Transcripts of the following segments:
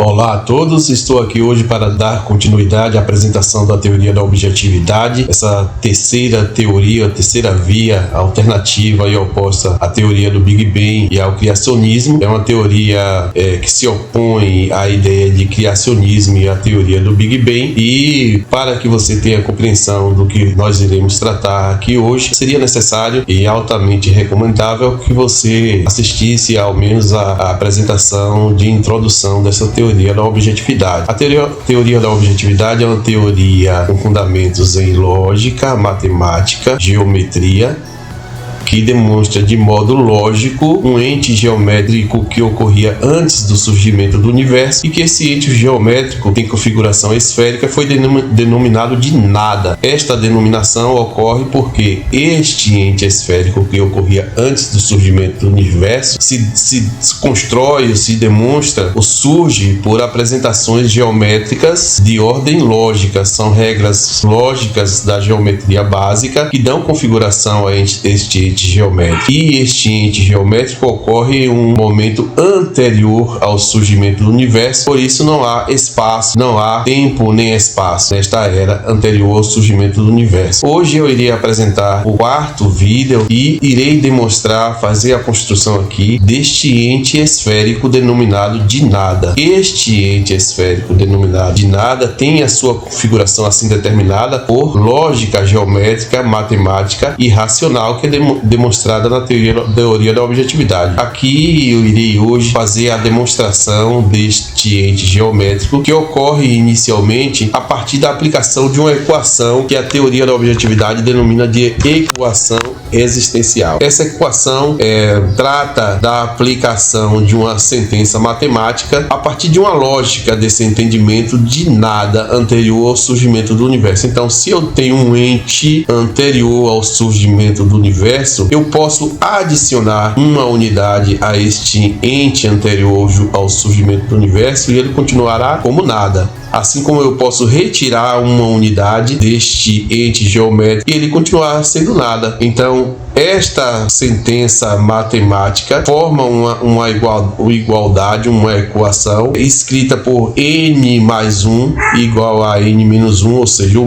Olá a todos, estou aqui hoje para dar continuidade à apresentação da teoria da objetividade, essa terceira teoria, terceira via alternativa e oposta à teoria do Big Bang e ao criacionismo. É uma teoria que se opõe à ideia de criacionismo e à teoria do Big Bang, e para que você tenha compreensão do que nós iremos tratar aqui hoje, seria necessário e altamente recomendável que você assistisse ao menos a apresentação de introdução dessa teoria da objetividade. A teoria da objetividade é uma teoria com fundamentos em lógica, matemática, geometria, que demonstra de modo lógico um ente geométrico que ocorria antes do surgimento do universo, e que esse ente geométrico tem configuração esférica foi denominado de nada. Esta denominação ocorre porque este ente esférico que ocorria antes do surgimento do universo se constrói, se demonstra ou surge por apresentações geométricas de ordem lógica. São regras lógicas da geometria básica que dão configuração a este ente geométrico. E este ente geométrico ocorre em um momento anterior ao surgimento do universo, por isso não há espaço, não há tempo nem espaço nesta era anterior ao surgimento do universo. Hoje eu irei apresentar o quarto vídeo e irei demonstrar, fazer a construção aqui deste ente esférico denominado de nada. Este ente esférico denominado de nada tem a sua configuração assim determinada por lógica geométrica, matemática e racional, que é demonstrada na teoria da objetividade. Aqui eu irei hoje fazer a demonstração deste ente geométrico, que ocorre inicialmente a partir da aplicação de uma equação que a teoria da objetividade denomina de equação existencial. Essa equação trata da aplicação de uma sentença matemática a partir de uma lógica desse entendimento de nada anterior ao surgimento do universo. Então, se eu tenho um ente anterior ao surgimento do universo, eu posso adicionar uma unidade a este ente anterior ao surgimento do universo e ele continuará como nada. Assim como eu posso retirar uma unidade deste ente geométrico e ele continuar sendo nada. Então, esta sentença matemática forma uma igualdade, uma equação escrita por n mais 1 igual a n menos 1, ou seja, o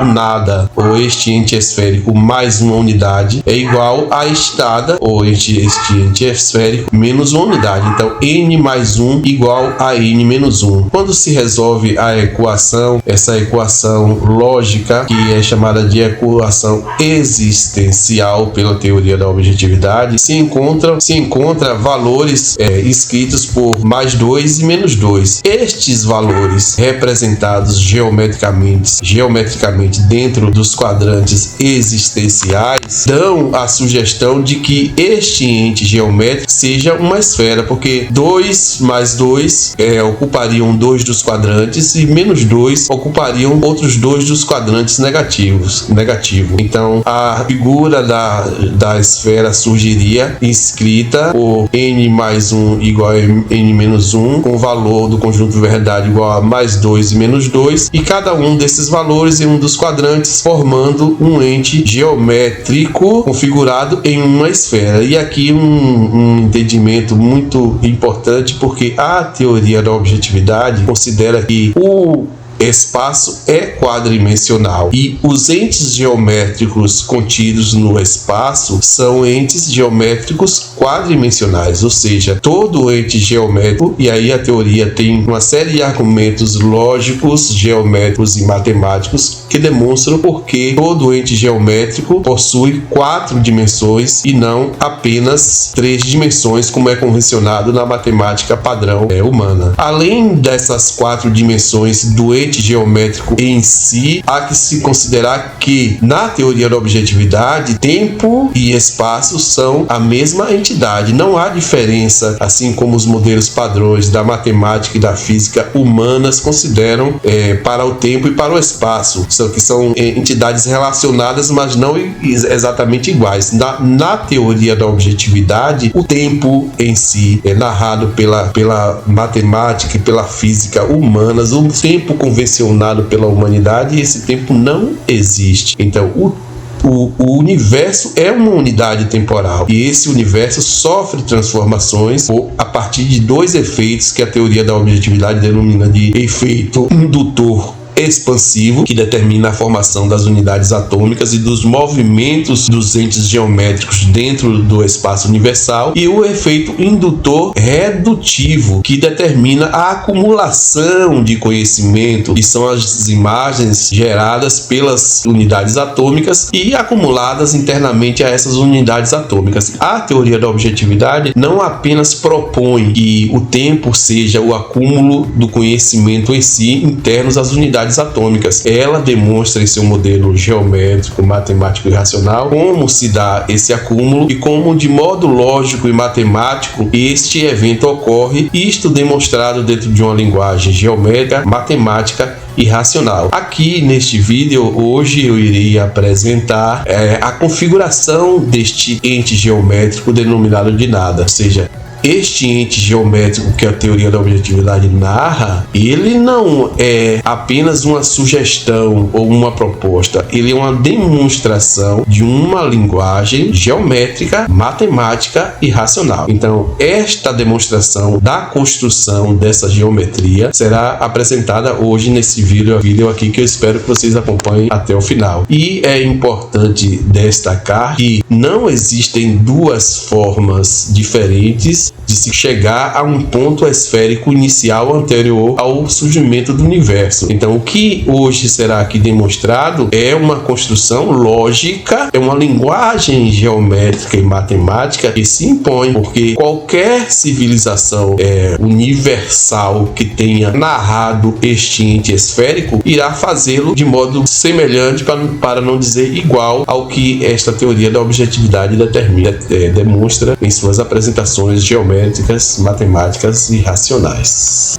nada, ou este ente esférico mais uma unidade, é igual a este nada, ou este ente esférico menos uma unidade. Então, n mais 1 igual a n menos 1. Quando se resolve a equação, essa equação lógica, que é chamada de equação existencial pela teoria da objetividade, se encontra valores escritos por mais 2 e menos 2. Estes valores, representados geometricamente dentro dos quadrantes existenciais, dão a sugestão de que este ente geométrico seja uma esfera, porque 2 mais 2 ocupariam 2 dos quadrantes e menos 2 ocupariam outros 2 dos quadrantes negativo. Então, a figura da esfera surgiria escrita por n mais 1 igual a n menos 1, com o valor do conjunto verdade igual a mais 2 e menos 2, e cada um desses valores em um dos quadrantes formando um ente geométrico configurado em uma esfera. E aqui um entendimento muito importante, porque a teoria da objetividade considera que o espaço é quadridimensional e os entes geométricos contidos no espaço são entes geométricos quadridimensionais, ou seja, todo ente geométrico, e aí a teoria tem uma série de argumentos lógicos, geométricos e matemáticos que demonstram porque todo ente geométrico possui 4 dimensões e não apenas 3 dimensões, como é convencionado na matemática padrão humana. Além dessas 4 dimensões do ente geométrico em si, há que se considerar que, na teoria da objetividade, tempo e espaço são a mesma entidade. Não há diferença, assim como os modelos padrões da matemática e da física humanas consideram para o tempo e para o espaço, que são entidades relacionadas, mas não exatamente iguais. Na teoria da objetividade, o tempo em si é narrado pela matemática e pela física humanas, o tempo convencionado pela humanidade, e esse tempo não existe. Então, O universo é uma unidade temporal e esse universo sofre transformações a partir de dois efeitos que a teoria da objetividade denomina de efeito indutor expansivo, que determina a formação das unidades atômicas e dos movimentos dos entes geométricos dentro do espaço universal, e o efeito indutor redutivo, que determina a acumulação de conhecimento, que são as imagens geradas pelas unidades atômicas e acumuladas internamente a essas unidades atômicas. A teoria da objetividade não apenas propõe que o tempo seja o acúmulo do conhecimento em si internos às unidades atômicas. Ela demonstra em seu modelo geométrico, matemático e racional como se dá esse acúmulo e como, de modo lógico e matemático, este evento ocorre, isto demonstrado dentro de uma linguagem geométrica, matemática e racional. Aqui neste vídeo, hoje eu irei apresentar a configuração deste ente geométrico denominado de nada, ou seja, este ente geométrico que a teoria da objetividade narra, ele não é apenas uma sugestão ou uma proposta, ele é uma demonstração de uma linguagem geométrica, matemática e racional. Então, esta demonstração da construção dessa geometria será apresentada hoje nesse vídeo aqui, que eu espero que vocês acompanhem até o final. E é importante destacar que não existem duas formas diferentes de se chegar a um ponto esférico inicial anterior ao surgimento do universo. Então, o que hoje será aqui demonstrado é uma construção lógica, é uma linguagem geométrica e matemática que se impõe, porque qualquer civilização universal que tenha narrado este ente esférico irá fazê-lo de modo semelhante, para não dizer igual, ao que esta teoria da objetividade demonstra em suas apresentações geométricas, matemáticas e racionais.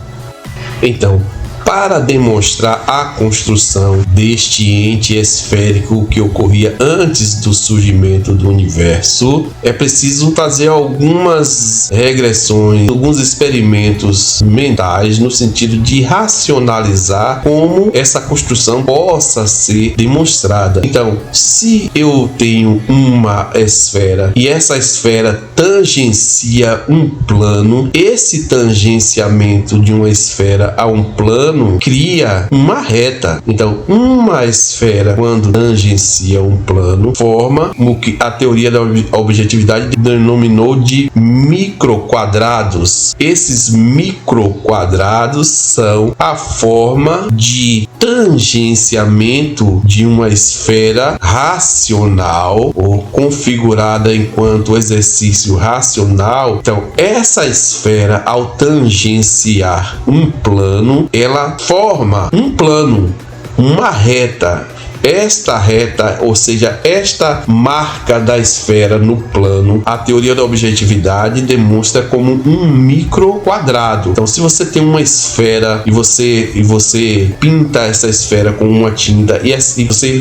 Então, para demonstrar a construção deste ente esférico que ocorria antes do surgimento do universo, é preciso fazer algumas regressões, alguns experimentos mentais no sentido de racionalizar como essa construção possa ser demonstrada. Então, se eu tenho uma esfera e essa esfera tangencia um plano, esse tangenciamento de uma esfera a um plano cria uma reta. Então, uma esfera, quando tangencia um plano, forma o que a teoria da objetividade denominou de microquadrados. Esses microquadrados são a forma de tangenciamento de uma esfera racional ou configurada enquanto exercício racional. Então, essa esfera, ao tangenciar um plano, ela forma um plano, uma reta. Esta reta, ou seja, esta marca da esfera no plano, a teoria da objetividade demonstra como um microquadrado. Então, se você tem uma esfera e você pinta essa esfera com uma tinta e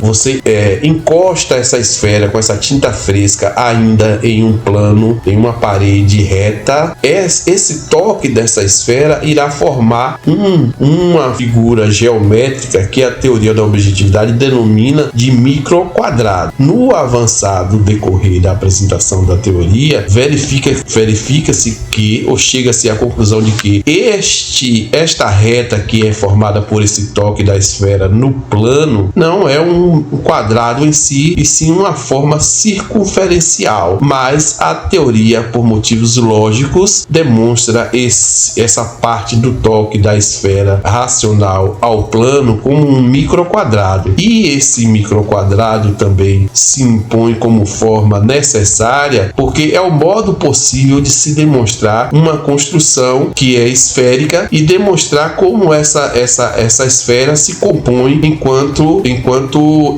você encosta essa esfera com essa tinta fresca ainda em um plano, em uma parede reta, esse toque dessa esfera irá formar uma figura geométrica que a teoria da objetividade denomina de microquadrado. No avançado decorrer da apresentação da teoria, verifica-se que, ou chega-se à conclusão de que esta reta que é formada por esse toque da esfera no plano não é um quadrado em si, e sim uma forma circunferencial. Mas a teoria, por motivos lógicos, demonstra essa parte do toque da esfera racional ao plano como um microquadrado. E esse microquadrado também se impõe como forma necessária porque é o modo possível de se demonstrar uma construção que é esférica e demonstrar como essa esfera se compõe enquanto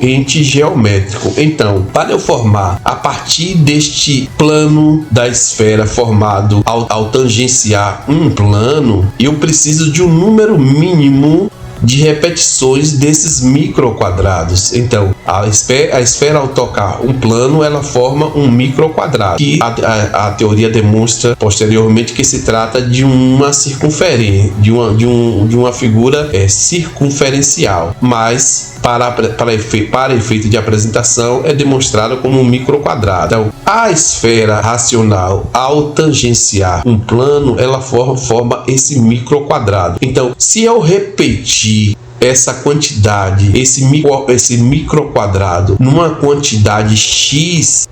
ente geométrico. Então, para eu formar a partir deste plano da esfera formado ao tangenciar um plano, eu preciso de um número mínimo de repetições desses microquadrados. Então, a esfera ao tocar um plano, ela forma um microquadrado, que a teoria demonstra posteriormente que se trata de uma circunferência, de uma figura circunferencial, mas para efeito de apresentação é demonstrado como um microquadrado. Então, a esfera racional, ao tangenciar um plano, ela forma esse microquadrado. Então, se eu repetir essa quantidade, esse microquadrado, numa quantidade x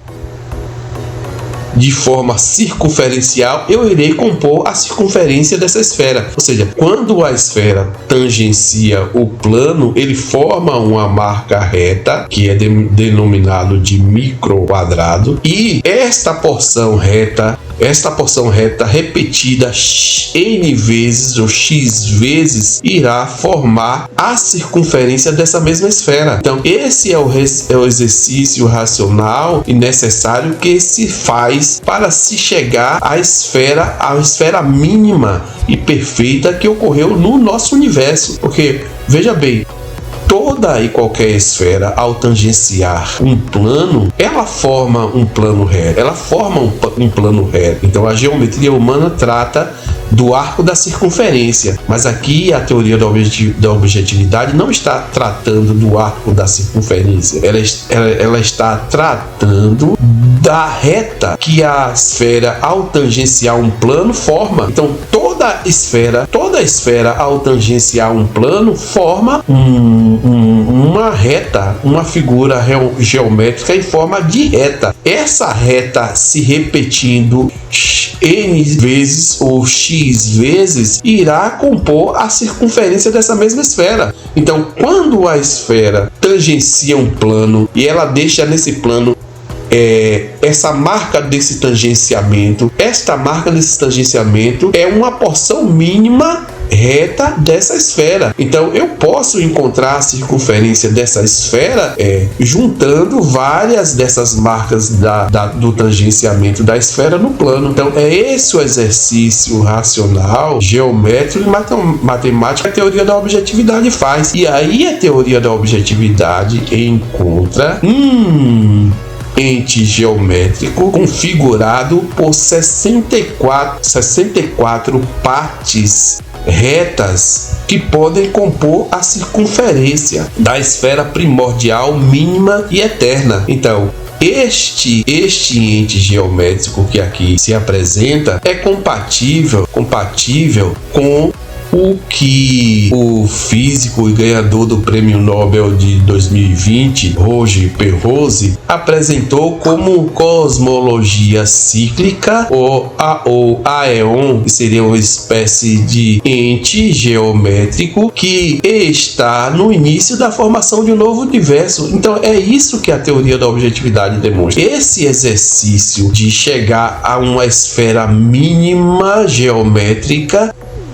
de forma circunferencial, eu irei compor a circunferência dessa esfera. Ou seja, quando a esfera tangencia o plano, ele forma uma marca reta, que é denominado de microquadrado, e esta porção reta repetida n vezes ou x vezes irá formar a circunferência dessa mesma esfera. Então, esse é o exercício racional e necessário que se faz para se chegar à esfera mínima e perfeita que ocorreu no nosso universo. Porque, veja bem, toda e qualquer esfera, ao tangenciar um plano, ela forma um plano reto. Então, a geometria humana trata do arco da circunferência, mas aqui a teoria da objetividade não está tratando do arco da circunferência, ela está tratando da reta que a esfera, ao tangenciar um plano, forma. Então, toda esfera ao tangenciar um plano forma uma reta, uma figura geométrica em forma de reta. Essa reta se repetindo n vezes ou x vezes irá compor a circunferência dessa mesma esfera. Então, quando a esfera tangencia um plano e ela deixa nesse plano essa marca desse tangenciamento, é uma porção mínima reta dessa esfera. Então, eu posso encontrar a circunferência dessa esfera juntando várias dessas marcas do tangenciamento da esfera no plano. Então, é esse o exercício racional, geométrico e matemático que a teoria da objetividade faz. E aí a teoria da objetividade encontra ente geométrico configurado por 64 partes retas que podem compor a circunferência da esfera primordial, mínima e eterna. Então, este ente geométrico que aqui se apresenta é compatível com o que o físico e ganhador do Prêmio Nobel de 2020, Roger Penrose, apresentou como cosmologia cíclica ou aeon, que seria uma espécie de ente geométrico que está no início da formação de um novo universo. Então, é isso que a teoria da objetividade demonstra. Esse exercício de chegar a uma esfera mínima geométrica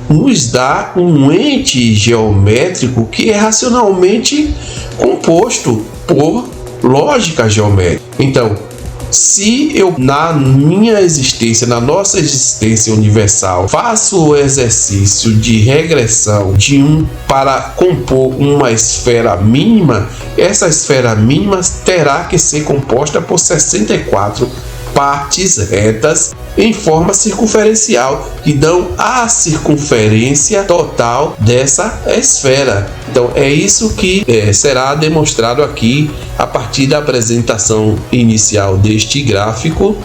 nos dá um ente geométrico que é racionalmente composto por lógica geométrica. Então, se eu, na nossa existência universal, faço o exercício de regressão para compor uma esfera mínima, essa esfera mínima terá que ser composta por 64 partes retas em forma circunferencial, que dão a circunferência total dessa esfera. Então, é isso que será demonstrado aqui a partir da apresentação inicial deste gráfico.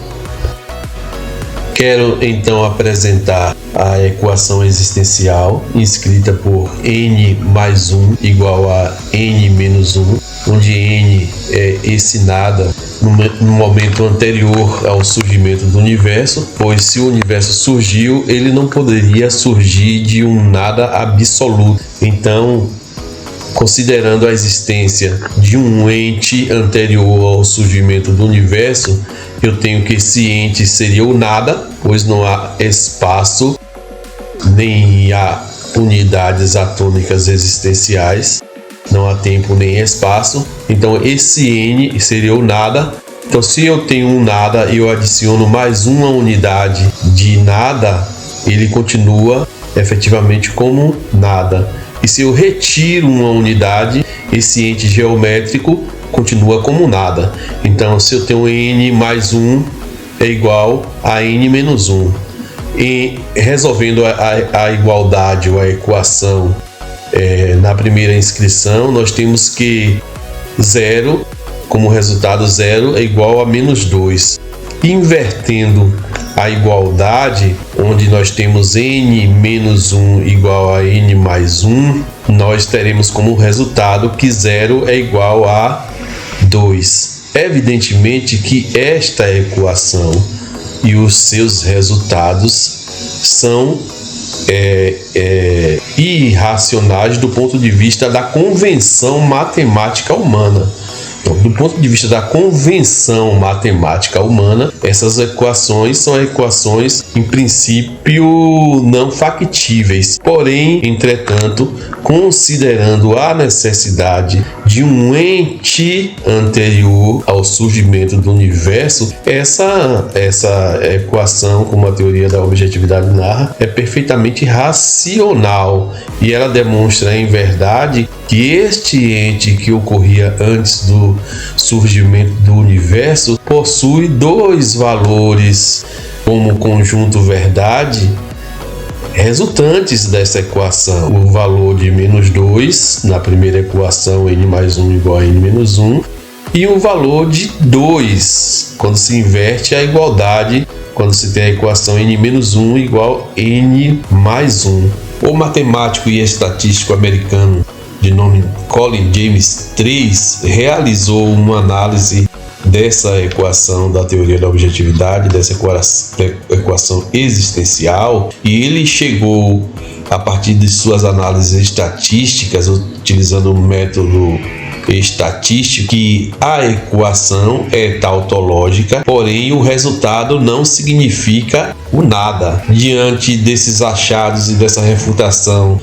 Quero então apresentar a equação existencial inscrita por n mais 1 igual a n menos 1, onde n é esse nada no momento anterior ao surgimento do universo, pois se o universo surgiu, ele não poderia surgir de um nada absoluto. Então, considerando a existência de um ente anterior ao surgimento do universo, eu tenho que esse ente seria o nada, pois não há espaço, nem há unidades atômicas existenciais, não há tempo nem espaço. Então esse n seria o nada. Então, se eu tenho um nada e eu adiciono mais uma unidade de nada, ele continua efetivamente como nada. E se eu retiro uma unidade, esse ente geométrico continua como nada. Então, se eu tenho n mais 1 é igual a n menos 1. E resolvendo a igualdade ou a equação na primeira inscrição, nós temos que 0, como resultado 0, é igual a menos 2. Invertendo a igualdade, onde nós temos n menos 1 igual a n mais 1, nós teremos como resultado que 0 é igual a 2. Evidentemente que esta equação e os seus resultados são irracionais do ponto de vista da convenção matemática humana. Então, do ponto de vista da convenção matemática humana, essas equações são equações, em princípio, não factíveis. Porém, entretanto, considerando a necessidade de um ente anterior ao surgimento do universo, essa equação, como a teoria da objetividade narra, é perfeitamente racional. E ela demonstra, em verdade, que este ente que ocorria antes do surgimento do universo possui dois valores como conjunto verdade resultantes dessa equação. O valor de menos 2 na primeira equação, n mais 1 igual a n menos 1, e o valor de 2 quando se inverte a igualdade, quando se tem a equação n menos 1 igual a n mais 1. O matemático e estatístico americano de nome Colin James III realizou uma análise dessa equação da teoria da objetividade, dessa equação existencial, e ele chegou, a partir de suas análises estatísticas, utilizando o método estatístico, que a equação é tautológica, porém o resultado não significa o nada. Diante desses achados e dessa refutação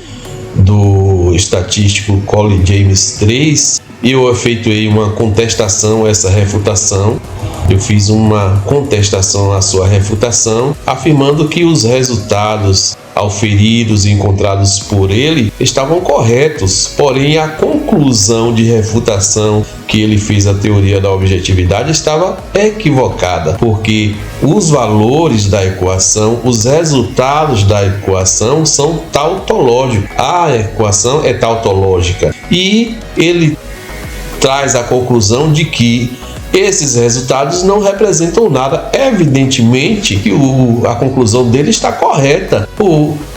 do estatístico Colin James III, eu efetuei uma contestação a essa refutação. Eu fiz uma contestação à sua refutação, afirmando que os resultados auferidos e encontrados por ele estavam corretos, porém a conclusão de refutação que ele fez à teoria da objetividade estava equivocada, porque os valores da equação, os resultados da equação são tautológicos. A equação é tautológica e ele traz a conclusão de que esses resultados não representam nada. Evidentemente que a conclusão dele está correta.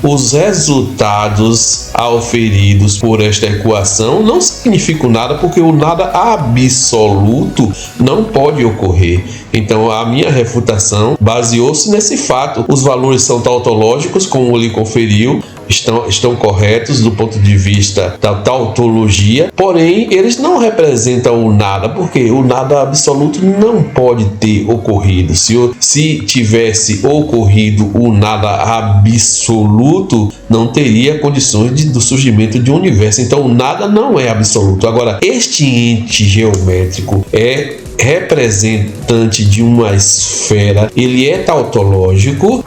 Os resultados auferidos por esta equação não significam nada, porque o nada absoluto não pode ocorrer. Então a minha refutação baseou-se nesse fato. Os valores são tautológicos, como ele conferiu, estão corretos do ponto de vista da tautologia, porém eles não representam o nada, porque o nada absoluto não pode ter ocorrido. Se tivesse ocorrido o nada absoluto, não teria condições do surgimento de um universo. Então o nada não é absoluto. Agora, este ente geométrico é representante de uma esfera, ele é tautológico.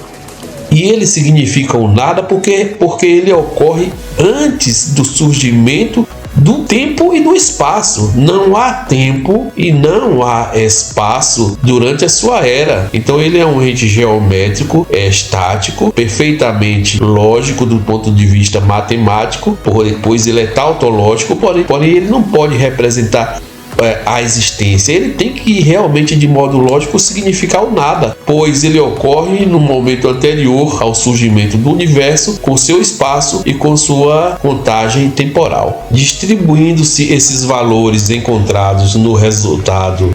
E ele significa o nada porque ele ocorre antes do surgimento do tempo e do espaço. Não há tempo e não há espaço durante a sua era. Então ele é um ente geométrico, estático, perfeitamente lógico do ponto de vista matemático, pois ele é tautológico, porém ele não pode representar a existência. Ele tem que realmente, de modo lógico, significar o nada, pois ele ocorre no momento anterior ao surgimento do universo, com seu espaço e com sua contagem temporal. Distribuindo-se esses valores encontrados no resultado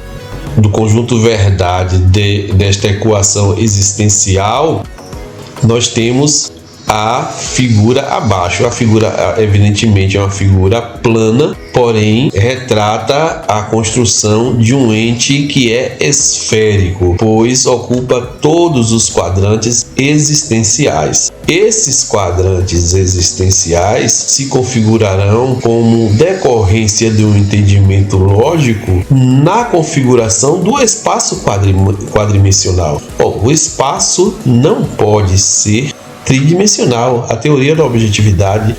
do conjunto verdade desta equação existencial, nós temos a figura abaixo. A figura, evidentemente, é uma figura plana, porém retrata a construção de um ente que é esférico, pois ocupa todos os quadrantes existenciais. Esses quadrantes existenciais se configurarão como decorrência de um entendimento lógico na configuração do espaço quadridimensional. O espaço não pode ser tridimensional. A teoria da objetividade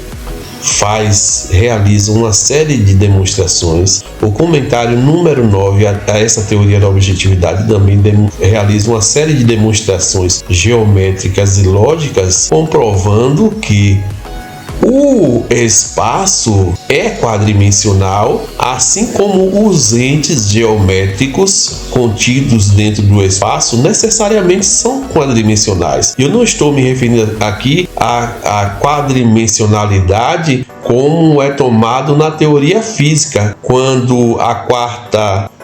realiza uma série de demonstrações. O comentário número 9 a essa teoria da objetividade também realiza uma série de demonstrações geométricas e lógicas, comprovando que o espaço é quadridimensional, assim como os entes geométricos contidos dentro do espaço necessariamente são quadridimensionais. Eu não estou me referindo aqui à quadridimensionalidade como é tomado na teoria física,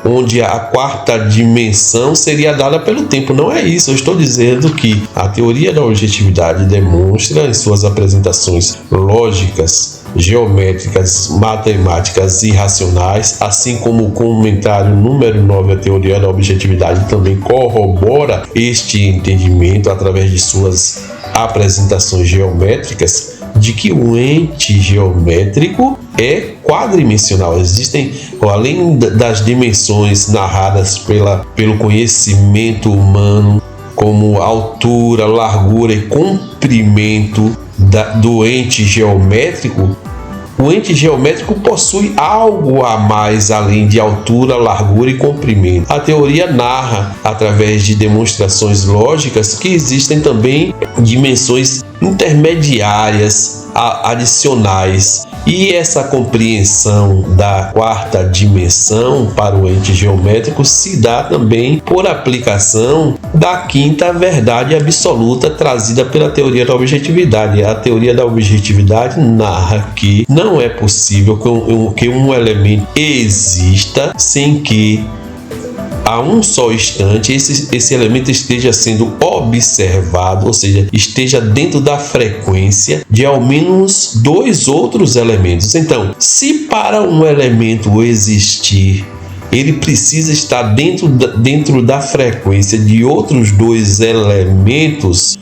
onde a quarta dimensão seria dada pelo tempo. Não é isso. Eu estou dizendo que a teoria da objetividade demonstra em suas apresentações lógicas, geométricas, matemáticas e racionais, assim como o comentário número 9 à teoria da objetividade também corrobora este entendimento através de suas apresentações geométricas, de que o ente geométrico é quadridimensional. Existem, além das dimensões narradas pelo conhecimento humano, como altura, largura e comprimento do ente geométrico, o ente geométrico possui algo a mais além de altura, largura e comprimento. A teoria narra, através de demonstrações lógicas, que existem também dimensões intermediárias, adicionais. E essa compreensão da quarta dimensão para o ente geométrico se dá também por aplicação da quinta verdade absoluta trazida pela teoria da objetividade. A teoria da objetividade narra que não é possível que um elemento exista sem que a um só instante esse elemento esteja sendo observado, ou seja, esteja dentro da frequência de ao menos dois outros elementos. Então, se para um elemento existir, ele precisa estar dentro da frequência de outros dois elementos,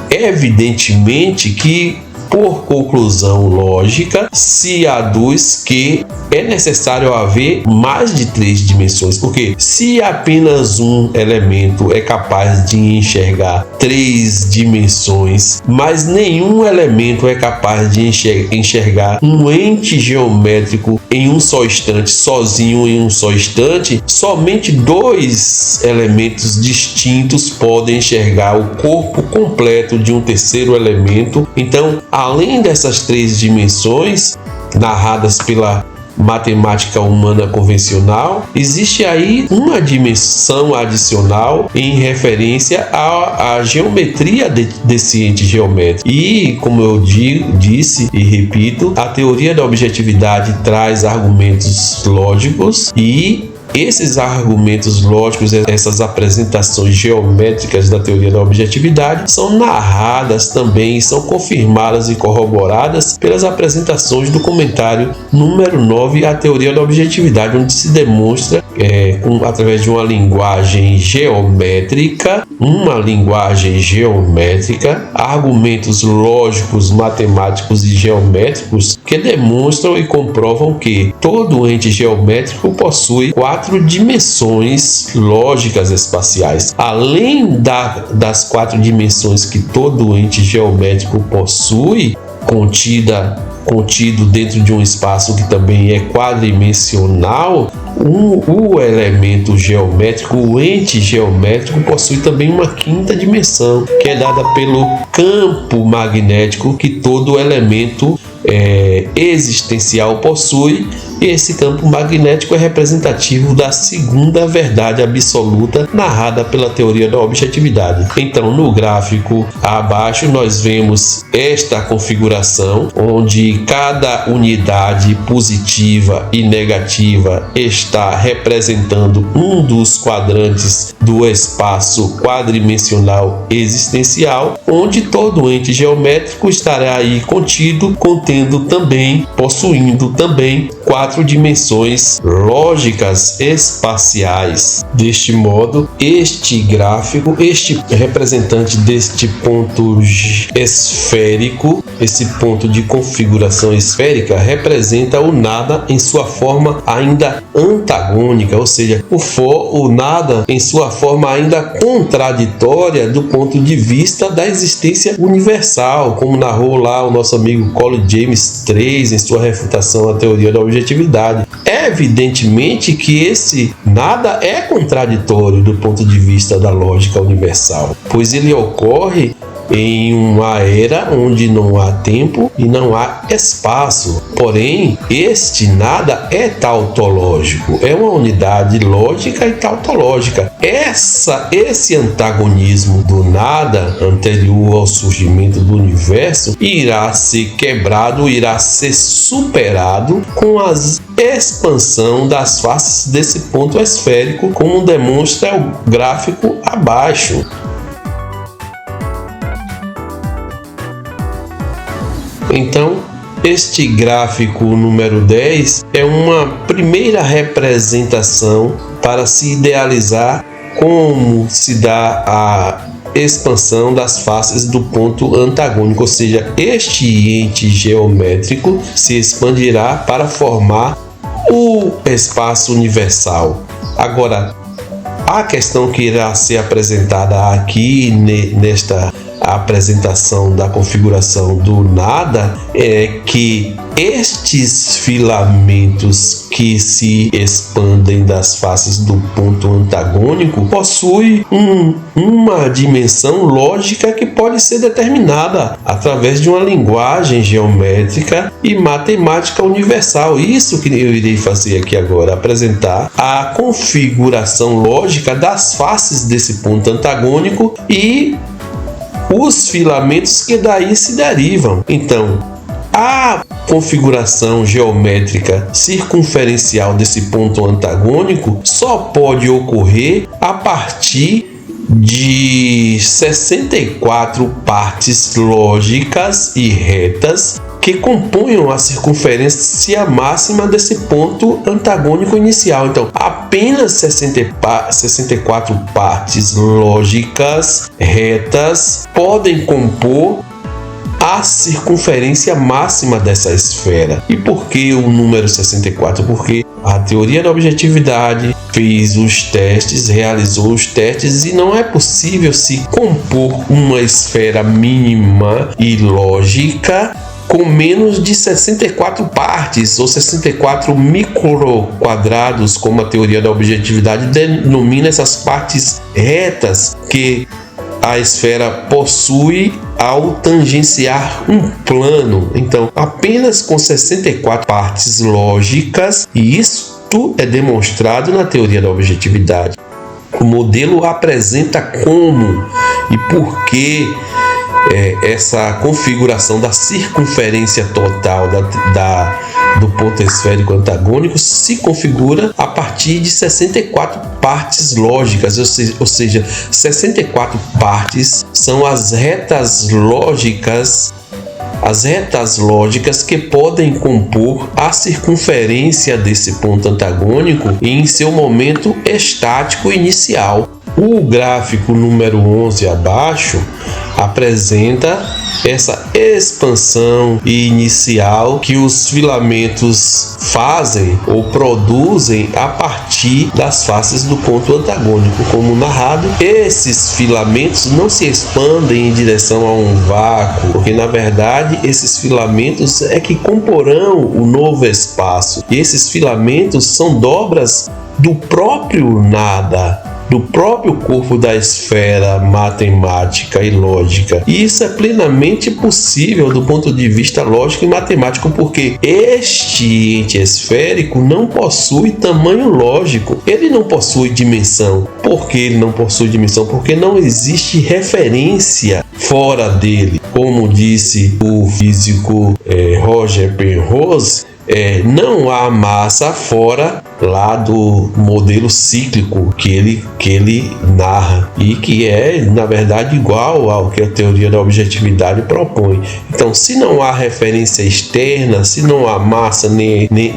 evidentemente que, por conclusão lógica, se aduz que é necessário haver mais de 3 dimensões, porque se apenas um elemento é capaz de enxergar 3 dimensões, mas nenhum elemento é capaz de enxergar um ente geométrico em um só instante, sozinho em um só instante, somente 2 elementos distintos podem enxergar o corpo completo de um terceiro elemento. Então, além dessas 3 dimensões narradas pela matemática humana convencional, existe aí uma dimensão adicional em referência à geometria desse ente geométrico. E, como eu disse e repito, a teoria da objetividade traz argumentos lógicos, e esses argumentos lógicos, essas apresentações geométricas da teoria da objetividade são narradas também, são confirmadas e corroboradas pelas apresentações do comentário número 9 à teoria da objetividade, onde se demonstra, através de uma linguagem geométrica, argumentos lógicos, matemáticos e geométricos que demonstram e comprovam que todo ente geométrico possui 4 dimensões lógicas espaciais. Além das 4 dimensões que todo ente geométrico possui, contido dentro de um espaço que também é quadridimensional, o elemento geométrico, o ente geométrico, possui também uma 5ª dimensão, que é dada pelo campo magnético que todo elemento existencial possui. E esse campo magnético é representativo da 2ª verdade absoluta narrada pela teoria da objetividade. Então, no gráfico abaixo nós vemos esta configuração, onde cada unidade positiva e negativa está representando um dos quadrantes do espaço quadridimensional existencial, onde todo ente geométrico estará aí possuindo também 4 4 dimensões lógicas espaciais. Deste modo, este gráfico, este representante deste ponto esférico, esse ponto de configuração esférica, representa o nada em sua forma ainda antagônica, ou seja, o nada em sua forma ainda contraditória do ponto de vista da existência universal, como narrou lá o nosso amigo Colin James III em sua refutação à teoria da objetividade. Evidentemente que esse nada é contraditório do ponto de vista da lógica universal, pois ele ocorre em uma era onde não há tempo e não há espaço. Porém, este nada é tautológico, é uma unidade lógica e tautológica. Esse antagonismo do nada anterior ao surgimento do universo irá ser quebrado, irá ser superado com a expansão das faces desse ponto esférico, como demonstra o gráfico abaixo. Então, este gráfico número 10 é uma primeira representação para se idealizar como se dá a expansão das faces do ponto antagônico, ou seja, este ente geométrico se expandirá para formar o espaço universal. Agora, a questão que irá ser apresentada aqui nesta apresentação da configuração do nada é que estes filamentos que se expandem das faces do ponto antagônico possuem uma dimensão lógica que pode ser determinada através de uma linguagem geométrica e matemática universal. Isso que eu irei fazer aqui agora, apresentar a configuração lógica das faces desse ponto antagônico e os filamentos que daí se derivam. Então, a configuração geométrica circunferencial desse ponto antagônico só pode ocorrer a partir de 64 partes lógicas e retas que compunham a circunferência máxima desse ponto antagônico inicial. Então, apenas 64 partes lógicas retas podem compor a circunferência máxima dessa esfera. E por que o número 64? Porque a teoria da objetividade fez os testes, realizou os testes e não é possível se compor uma esfera mínima e lógica com menos de 64 partes ou 64 microquadrados, como a teoria da objetividade denomina essas partes retas que a esfera possui ao tangenciar um plano. Então, apenas com 64 partes lógicas, e isto é demonstrado na teoria da objetividade. O modelo apresenta como e por que essa configuração da circunferência total do ponto esférico antagônico se configura a partir de 64 partes lógicas, ou seja, 64 partes são as retas lógicas que podem compor a circunferência desse ponto antagônico em seu momento estático inicial. O gráfico número 11 abaixo apresenta essa expansão inicial que os filamentos fazem ou produzem a partir das faces do ponto antagônico. Como narrado, esses filamentos não se expandem em direção a um vácuo, porque na verdade esses filamentos é que comporão o novo espaço, e esses filamentos são dobras do próprio nada, do próprio corpo da esfera matemática e lógica. E isso é plenamente possível do ponto de vista lógico e matemático, porque este ente esférico não possui tamanho lógico, ele não possui dimensão. Por que ele não possui dimensão? Porque não existe referência fora dele. Como disse o físico Roger Penrose, não há massa fora lá do modelo cíclico que ele narra e que é, na verdade, igual ao que a teoria da objetividade propõe. Então, se não há referência externa, se não há massa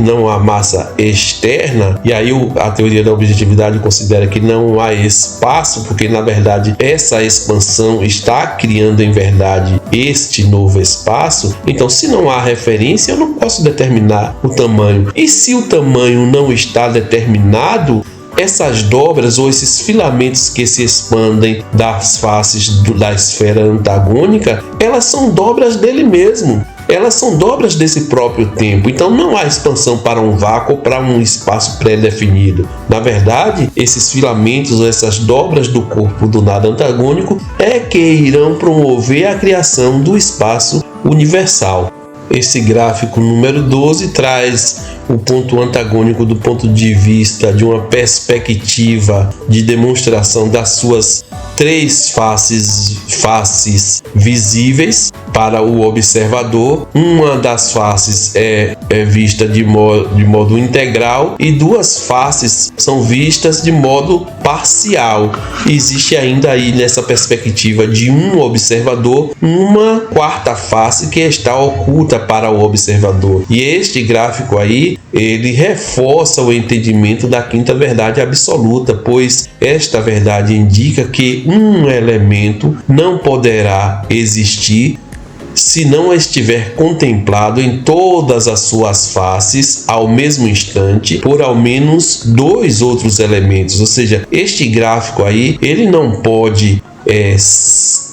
não há massa externa, e aí a teoria da objetividade considera que não há espaço, porque na verdade essa expansão está criando em verdade este novo espaço. Então, se não há referência, eu não posso determinar o tamanho. E se o tamanho não está determinado, essas dobras ou esses filamentos que se expandem das faces da esfera antagônica, elas são dobras dele mesmo. Elas são dobras desse próprio tempo, então não há expansão para um vácuo ou para um espaço pré-definido. Na verdade, esses filamentos ou essas dobras do corpo do nada antagônico é que irão promover a criação do espaço universal. Esse gráfico número 12 traz o ponto antagônico do ponto de vista de uma perspectiva de demonstração das suas três faces visíveis para o observador. Uma das faces é vista de modo integral e duas faces são vistas de modo parcial. Existe ainda aí nessa perspectiva de um observador uma quarta face que está oculta para o observador. E este gráfico aí, ele reforça o entendimento da quinta verdade absoluta, pois esta verdade indica que um elemento não poderá existir se não estiver contemplado em todas as suas faces ao mesmo instante por ao menos dois outros elementos. Ou seja, este gráfico aí, ele não pode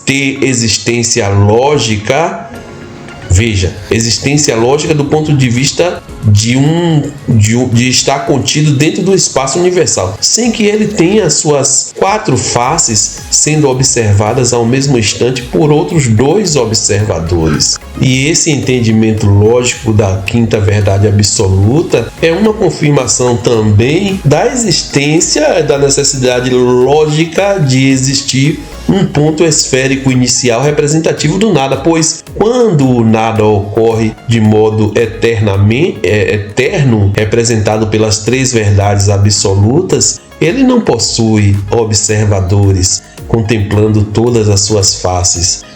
ter existência lógica. Veja, existência lógica do ponto de vista de estar contido dentro do espaço universal, sem que ele tenha suas quatro faces sendo observadas ao mesmo instante por outros dois observadores. E esse entendimento lógico da quinta verdade absoluta é uma confirmação também da existência, da necessidade lógica de existir um ponto esférico inicial representativo do nada, pois quando o nada ocorre de modo eterno, representado pelas três verdades absolutas, ele não possui observadores contemplando todas as suas faces.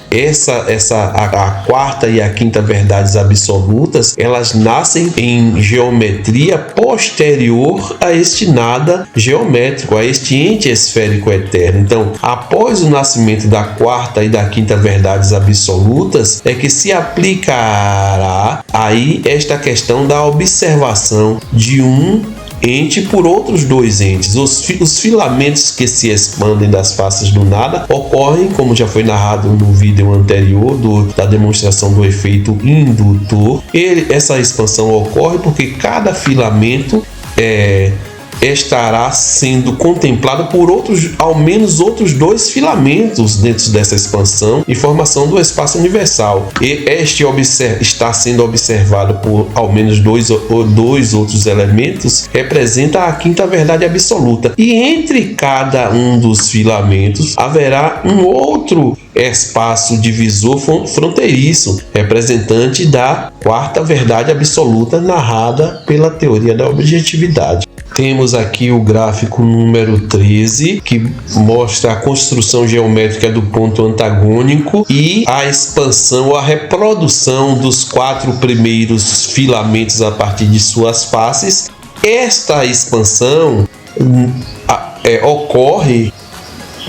A quarta e a quinta verdades absolutas, elas nascem em geometria posterior a este nada geométrico, a este ente esférico eterno. Então, após o nascimento da quarta e da quinta verdades absolutas, é que se aplicará aí esta questão da observação de um ente por outros dois entes. Os filamentos que se expandem das faces do nada ocorrem, como já foi narrado no vídeo anterior da demonstração do efeito indutor. Essa expansão ocorre porque cada filamento estará sendo contemplado por ao menos outros dois filamentos dentro dessa expansão e formação do espaço universal. E este está sendo observado por ao menos dois outros elementos, representa a quinta verdade absoluta. E entre cada um dos filamentos haverá um outro espaço divisor fronteiriço, representante da quarta verdade absoluta narrada pela teoria da objetividade. Temos aqui o gráfico número 13, que mostra a construção geométrica do ponto antagônico e a expansão, a reprodução dos quatro primeiros filamentos a partir de suas faces. Esta expansão ocorre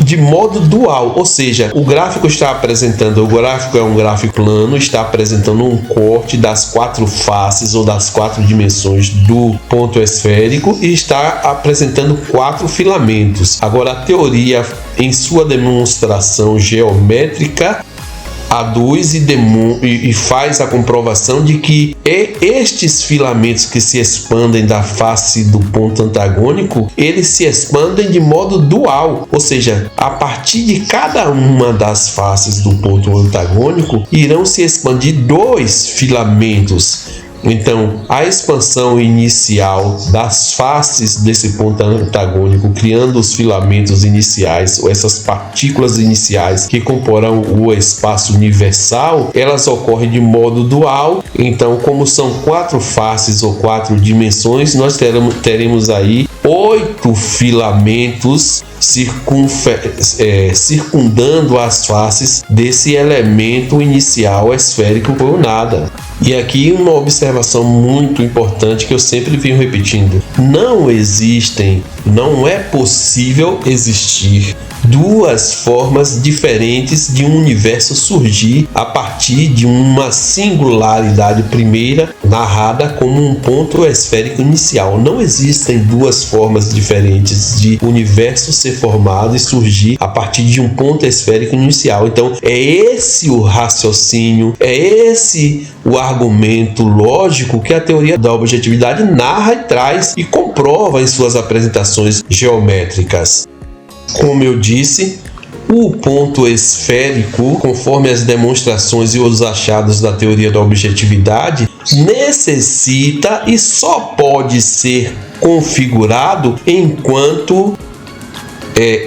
de modo dual, ou seja, o gráfico é um gráfico plano, está apresentando um corte das quatro faces ou das quatro dimensões do ponto esférico e está apresentando quatro filamentos. Agora, a teoria, em sua demonstração geométrica, aduz e faz a comprovação de que estes filamentos que se expandem da face do ponto antagônico, eles se expandem de modo dual, ou seja, a partir de cada uma das faces do ponto antagônico irão se expandir dois filamentos Então, a expansão inicial das faces desse ponto antagônico, criando os filamentos iniciais, ou essas partículas iniciais que comporão o espaço universal, elas ocorrem de modo dual. Então, como são 4 faces ou 4 dimensões, nós teremos aí 8 filamentos circundando as faces desse elemento inicial esférico ou nada. E aqui uma observação muito importante que eu sempre venho repetindo: não é possível existir duas formas diferentes de um universo surgir a partir de uma singularidade primeira narrada como um ponto esférico inicial. Não existem duas formas diferentes de universo ser formado e surgir a partir de um ponto esférico inicial. Então é esse o raciocínio, é esse o argumento lógico que a teoria da objetividade narra e traz e comprova em suas apresentações geométricas. Como eu disse, o ponto esférico, conforme as demonstrações e os achados da teoria da objetividade, necessita e só pode ser configurado enquanto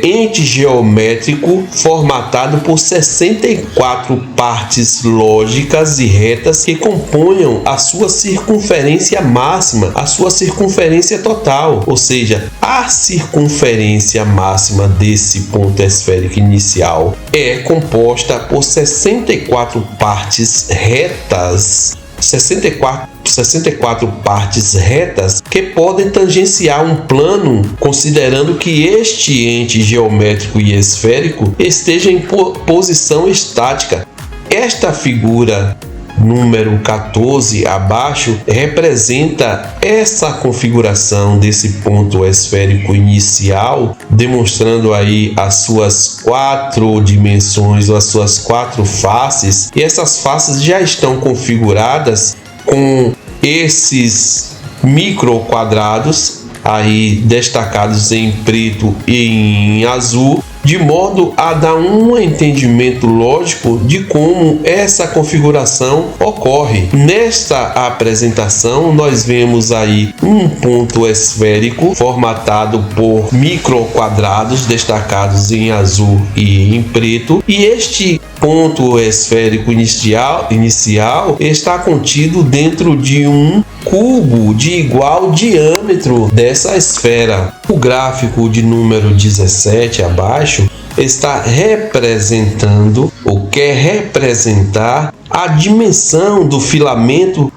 ente geométrico formatado por 64 partes lógicas e retas que componham a sua circunferência máxima, a sua circunferência total. Ou seja, a circunferência máxima desse ponto esférico inicial é composta por 64 partes retas, 64 partes retas que podem tangenciar um plano, considerando que este ente geométrico e esférico esteja em posição estática. Esta figura número 14 abaixo representa essa configuração desse ponto esférico inicial, demonstrando aí as suas 4 dimensões ou as suas 4 faces, e essas faces já estão configuradas com esses micro quadrados aí destacados em preto e em azul, de modo a dar um entendimento lógico de como essa configuração ocorre. Nesta apresentação, nós vemos aí um ponto esférico formatado por microquadrados destacados em azul e em preto, e este ponto esférico inicial está contido dentro de um cubo de igual diâmetro dessa esfera. O gráfico de número 17 abaixo está representando ou quer representar a dimensão do filamento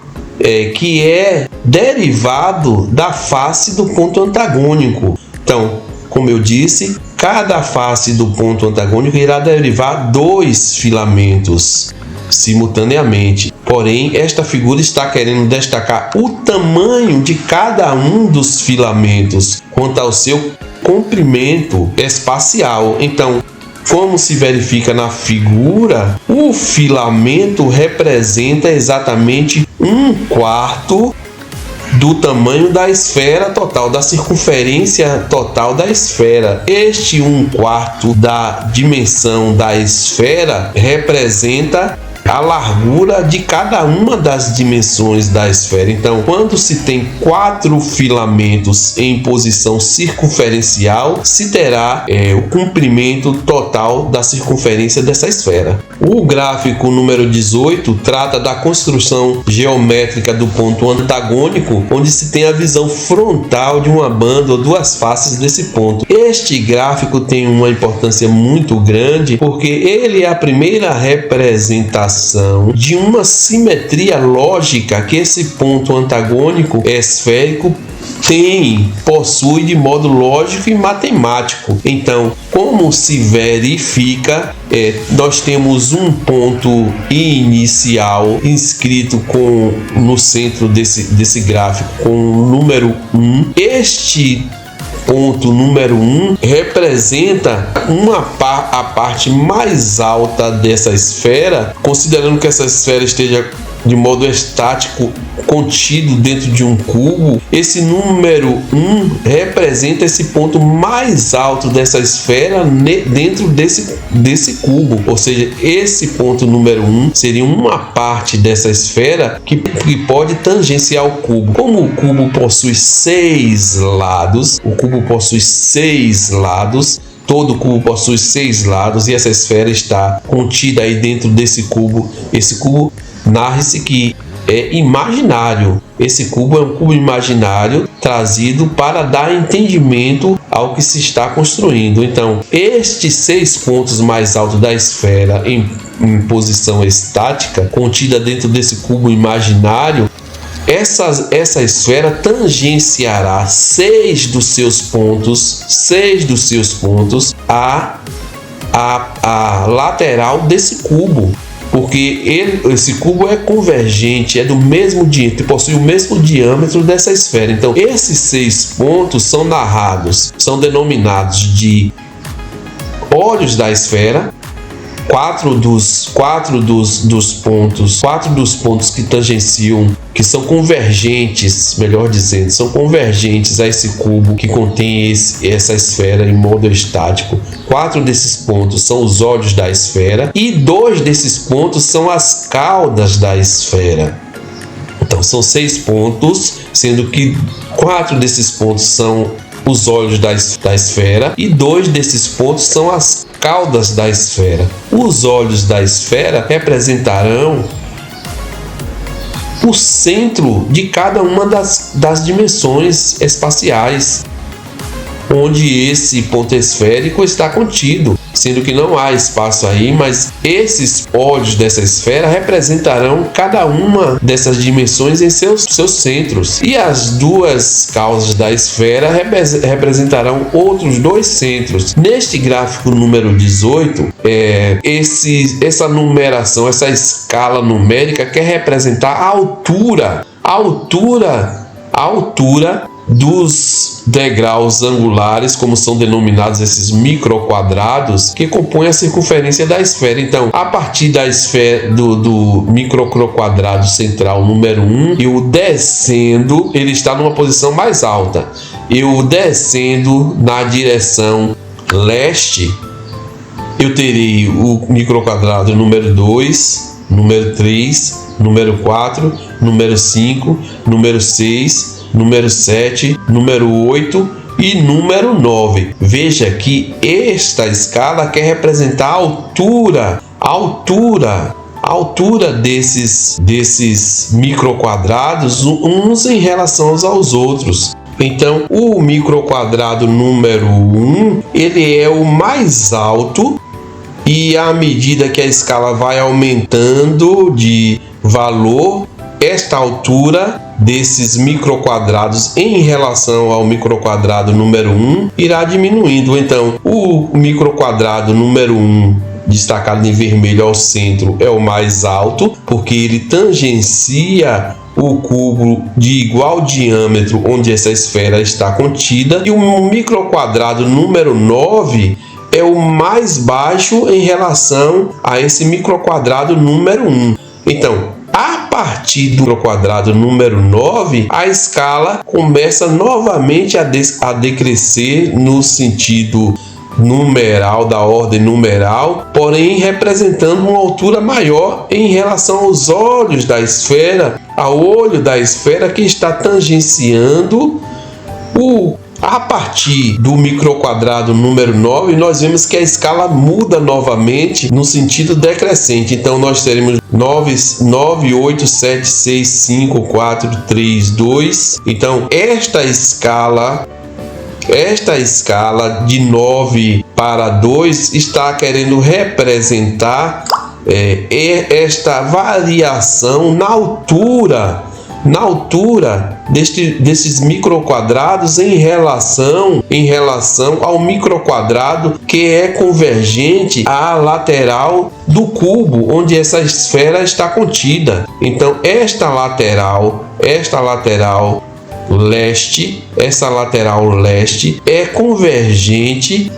que é derivado da face do ponto antagônico. Então, como eu disse, cada face do ponto antagônico irá derivar 2 filamentos simultaneamente. Porém, esta figura está querendo destacar o tamanho de cada um dos filamentos quanto ao seu comprimento espacial. Então, como se verifica na figura, o filamento representa exatamente 1/4 do tamanho da esfera total, da circunferência total da esfera. Este 1/4 da dimensão da esfera representa a largura de cada uma das dimensões da esfera. Então, quando se tem 4 filamentos em posição circunferencial, se terá o comprimento total da circunferência dessa esfera. O gráfico número 18 trata da construção geométrica do ponto antagônico, onde se tem a visão frontal de uma banda ou 2 faces desse ponto. Este gráfico tem uma importância muito grande porque ele é a primeira representação de uma simetria lógica que esse ponto antagônico esférico possui de modo lógico e matemático. Então, como se verifica, nós temos um ponto inicial inscrito no centro desse gráfico com o número 1. Este ponto número 1 representa a parte mais alta dessa esfera, considerando que essa esfera esteja de modo estático contido dentro de um cubo, esse número 1 representa esse ponto mais alto dessa esfera dentro desse cubo, ou seja, esse ponto número 1 seria uma parte dessa esfera que pode tangenciar o cubo. Como o cubo possui 6 lados, todo cubo possui 6 lados e essa esfera está contida aí dentro desse cubo. Esse cubo narra-se que é imaginário. Esse cubo é um cubo imaginário trazido para dar entendimento ao que se está construindo. Então, estes 6 pontos mais altos da esfera em posição estática, contida dentro desse cubo imaginário, essa esfera tangenciará 6 dos seus pontos a lateral desse cubo. Porque esse cubo é convergente, é do mesmo diâmetro, possui o mesmo diâmetro dessa esfera. Então, esses 6 pontos são denominados de olhos da esfera. 4 dos pontos que tangenciam, que são convergentes, melhor dizendo, são convergentes a esse cubo que contém essa esfera em modo estático. 4 desses pontos são os olhos da esfera e 2 desses pontos são as caudas da esfera. Então são 6 pontos, sendo que 4 desses pontos são os olhos da esfera e 2 desses pontos são as caudas da esfera. Os olhos da esfera representarão o centro de cada uma das dimensões espaciais onde esse ponto esférico está contido, sendo que não há espaço aí, mas esses olhos dessa esfera representarão cada uma dessas dimensões em seus centros, e as 2 caudas da esfera representarão outros 2 centros. Neste gráfico número 18, essa numeração, essa escala numérica quer representar a altura dos degraus angulares, como são denominados esses microquadrados, que compõem a circunferência da esfera. Então, a partir da esfera do microquadrado central número 1, eu descendo, ele está numa posição mais alta. Eu descendo na direção leste, eu terei o microquadrado número 2, número 3, número 4, número 5, número 6, número 7, número 8 e número 9. Veja que esta escala quer representar a altura desses microquadrados uns em relação aos outros. Então, o microquadrado número 1, ele é o mais alto, e à medida que a escala vai aumentando de valor, esta altura desses microquadrados em relação ao microquadrado número 1 irá diminuindo. Então, o microquadrado número 1, destacado em vermelho ao centro, é o mais alto, porque ele tangencia o cubo de igual diâmetro onde essa esfera está contida, e o microquadrado número 9 é o mais baixo em relação a esse microquadrado número 1. Então, a partir do microquadrado número 9, a escala começa novamente a decrescer no sentido numeral, da ordem numeral, porém representando uma altura maior em relação aos olhos da esfera, ao olho da esfera que está tangenciando a partir do microquadrado número 9, nós vemos que a escala muda novamente no sentido decrescente. Então, nós teremos 9, 8, 7, 6, 5, 4, 3, 2. Então, esta escala de 9 para 2 está querendo representar esta variação na altura desses microquadrados em relação ao microquadrado que é convergente à lateral do cubo onde essa esfera está contida. Então, esta lateral leste é convergente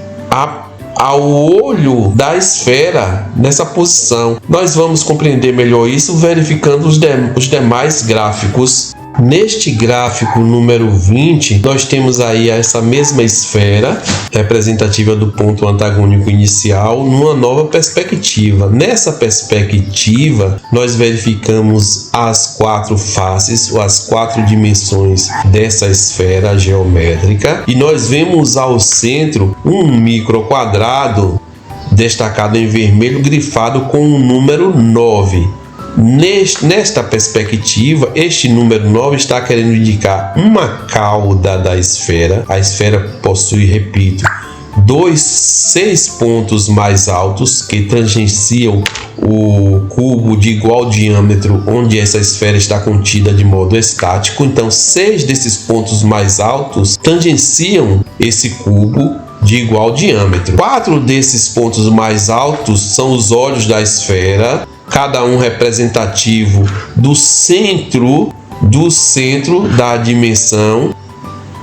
ao olho da esfera nessa posição. Nós vamos compreender melhor isso verificando os demais gráficos. Neste gráfico número 20, nós temos aí essa mesma esfera representativa do ponto antagônico inicial numa nova perspectiva. Nessa perspectiva, nós verificamos as 4 faces, ou as 4 dimensões dessa esfera geométrica, e nós vemos ao centro um microquadrado destacado em vermelho, grifado com o número 9. Nesta perspectiva, este número 9 está querendo indicar uma cauda da esfera. A esfera possui, repito, 6 pontos mais altos que tangenciam o cubo de igual diâmetro onde essa esfera está contida de modo estático. Então, 6 desses pontos mais altos tangenciam esse cubo de igual diâmetro. 4 desses pontos mais altos são os olhos da esfera, cada um representativo do centro da dimensão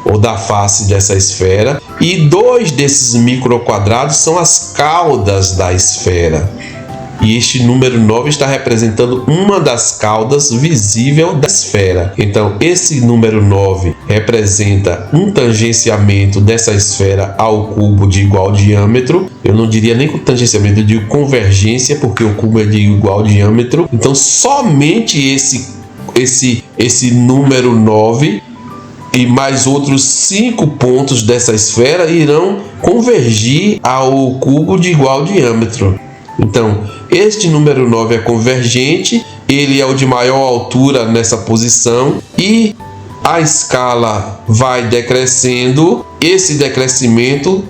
ou da face dessa esfera, e 2 desses microquadrados são as caudas da esfera. E este número 9 está representando uma das caudas visível da esfera. Então, esse número 9 representa um tangenciamento dessa esfera ao cubo de igual diâmetro. Eu não diria nem com tangenciamento, eu digo convergência, porque o cubo é de igual diâmetro. Então, somente esse número 9 e mais outros 5 pontos dessa esfera irão convergir ao cubo de igual diâmetro. Então, este número 9 é convergente, ele é o de maior altura nessa posição e a escala vai decrescendo. Esse decrescimento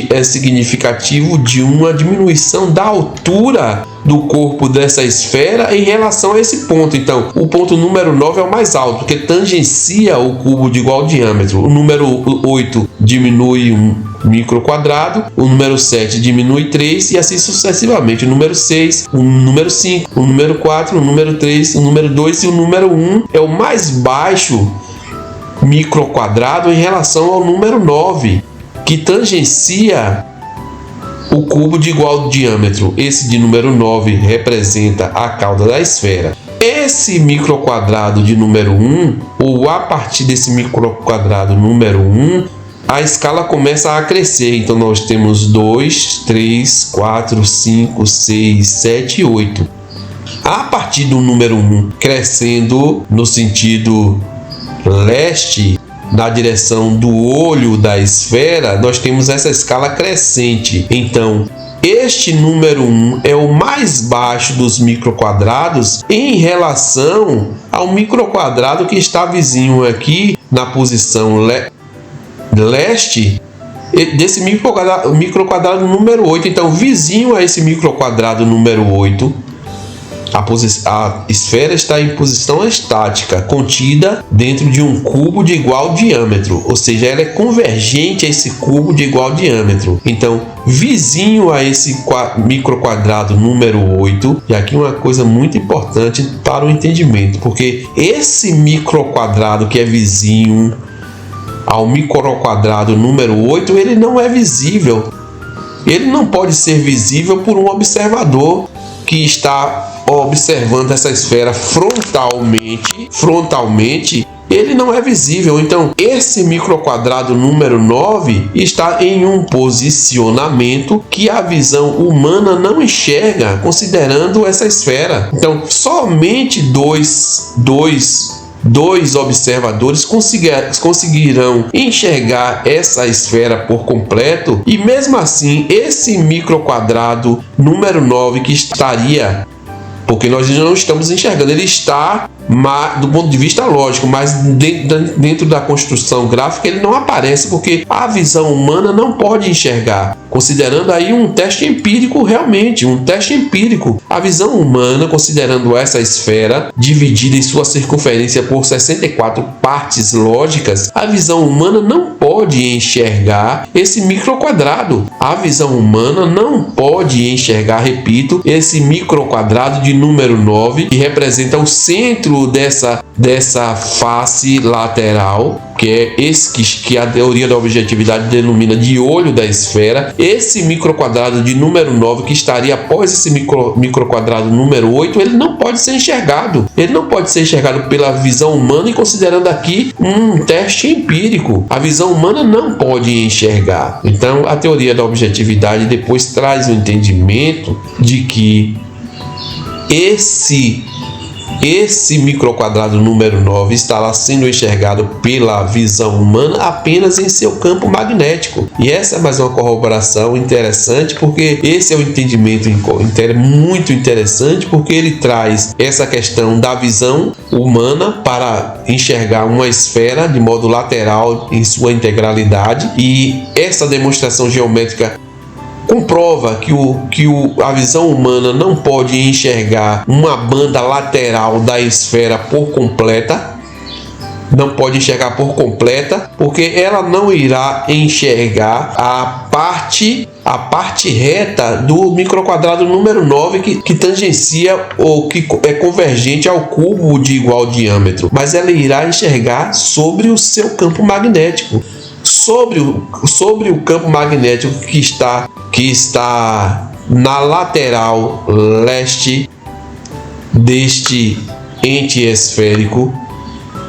é significativo de uma diminuição da altura do corpo dessa esfera em relação a esse ponto. Então, o ponto número 9 é o mais alto, porque tangencia o cubo de igual diâmetro. O número 8 diminui um microquadrado, o número 7 diminui 3 e assim sucessivamente. O número 6, o número 5, o número 4, o número 3, o número 2 e o número 1 é o mais baixo microquadrado em relação ao número 9, que tangencia o cubo de igual diâmetro. Esse de número 9 representa a cauda da esfera. Esse microquadrado de número 1, ou a partir desse microquadrado número 1, a escala começa a crescer. Então, nós temos 2, 3, 4, 5, 6, 7 e 8. A partir do número 1, crescendo no sentido leste, na direção do olho da esfera, nós temos essa escala crescente. Então, este número 1 é o mais baixo dos microquadrados em relação ao microquadrado que está vizinho aqui na posição leste desse microquadrado número 8. Então, vizinho a esse microquadrado número 8, a esfera está em posição estática, contida dentro de um cubo de igual diâmetro, ou seja, ela é convergente a esse cubo de igual diâmetro. Então, vizinho a esse microquadrado número 8, e aqui uma coisa muito importante para o entendimento, porque esse microquadrado que é vizinho ao microquadrado número 8, ele não é visível. Ele não pode ser visível por um observador que está observando essa esfera frontalmente, ele não é visível. Então, esse microquadrado número 9 está em um posicionamento que a visão humana não enxerga, considerando essa esfera. Então, somente dois observadores conseguirão enxergar essa esfera por completo, e mesmo assim, esse microquadrado número 9 que estaria, porque nós não estamos enxergando, ele está do ponto de vista lógico, mas dentro da construção gráfica ele não aparece, porque a visão humana não pode enxergar. Considerando aí um teste empírico, realmente, um teste empírico. A visão humana, considerando essa esfera dividida em sua circunferência por 64 partes lógicas, a visão humana não pode enxergar esse microquadrado. A visão humana não pode enxergar, repito, esse microquadrado de número 9, que representa o centro dessa face lateral, que é esse que a teoria da objetividade denomina de olho da esfera. Esse microquadrado de número 9, que estaria após esse microquadrado número 8, ele não pode ser enxergado. Ele não pode ser enxergado pela visão humana, e considerando aqui um teste empírico, a visão humana não pode enxergar. Então, a teoria da objetividade depois traz o entendimento de que esse microquadrado número 9 estará sendo enxergado pela visão humana apenas em seu campo magnético. E essa é mais uma corroboração interessante, porque esse é um entendimento muito interessante, porque ele traz essa questão da visão humana para enxergar uma esfera de modo lateral em sua integralidade, e essa demonstração geométrica comprova que a visão humana não pode enxergar uma banda lateral da esfera por completa. Não pode enxergar por completa, porque ela não irá enxergar a parte reta do microquadrado número 9 que tangencia ou que é convergente ao cubo de igual diâmetro, mas ela irá enxergar sobre o seu campo magnético. Sobre o campo magnético que está na lateral leste deste ente esférico.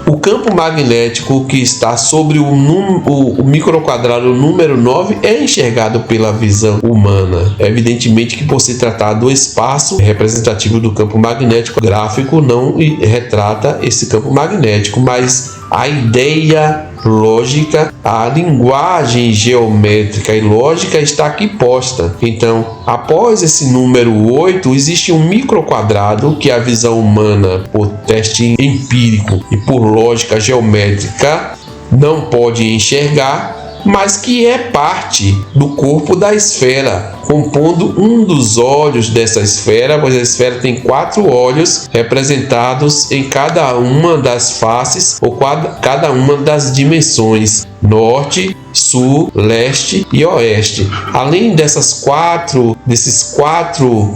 O campo magnético que está sobre o microquadrado número 9 é enxergado pela visão humana. Evidentemente que, por se tratar do espaço representativo do campo magnético, o gráfico não retrata esse campo magnético, mas a ideia lógica, a linguagem geométrica e lógica está aqui posta. Então, após esse número 8, existe um microquadrado que a visão humana, por teste empírico e por lógica geométrica, não pode enxergar, mas que é parte do corpo da esfera, compondo um dos olhos dessa esfera, pois a esfera tem 4 olhos representados em cada uma das faces ou cada uma das dimensões: norte, sul, leste e oeste. Além desses quatro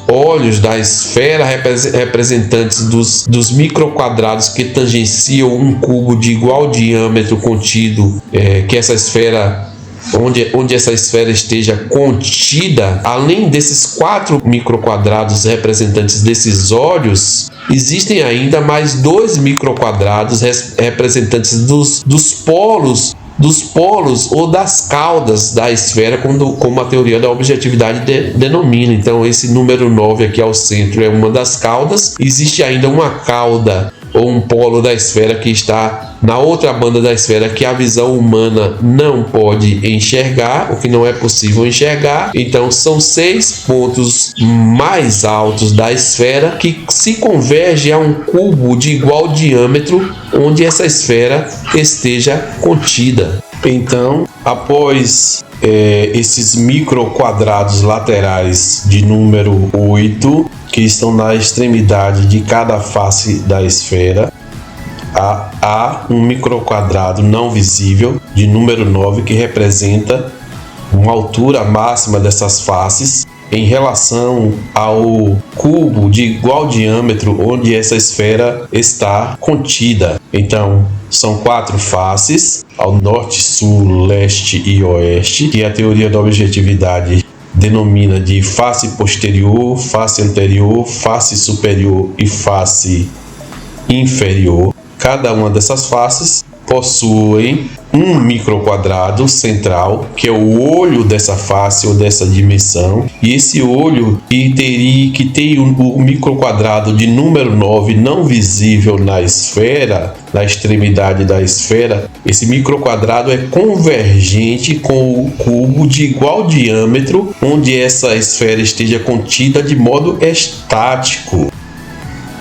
olhos da esfera representantes dos microquadrados que tangenciam um cubo de igual diâmetro contido, que essa esfera onde essa esfera esteja contida, além desses 4 microquadrados representantes desses olhos, existem ainda mais 2 microquadrados representantes dos polos ou das caudas da esfera, como a teoria da objetividade denomina. Então, esse número 9 aqui ao centro é uma das caudas. Existe ainda uma cauda ou um polo da esfera que está na outra banda da esfera, que a visão humana não pode enxergar, o que não é possível enxergar. Então, são 6 pontos mais altos da esfera que se convergem a um cubo de igual diâmetro, onde essa esfera esteja contida. Então, após esses microquadrados laterais de número 8, que estão na extremidade de cada face da esfera, há um microquadrado não visível de número 9 que representa uma altura máxima dessas faces em relação ao cubo de igual diâmetro onde essa esfera está contida. Então, são 4 faces, ao norte, sul, leste e oeste, que a teoria da objetividade denomina de face posterior, face anterior, face superior e face inferior. Cada uma dessas faces possuem um microquadrado central, que é o olho dessa face ou dessa dimensão, e esse olho que tem o microquadrado de número 9 não visível na esfera, na extremidade da esfera. Esse microquadrado é convergente com o cubo de igual diâmetro onde essa esfera esteja contida de modo estático,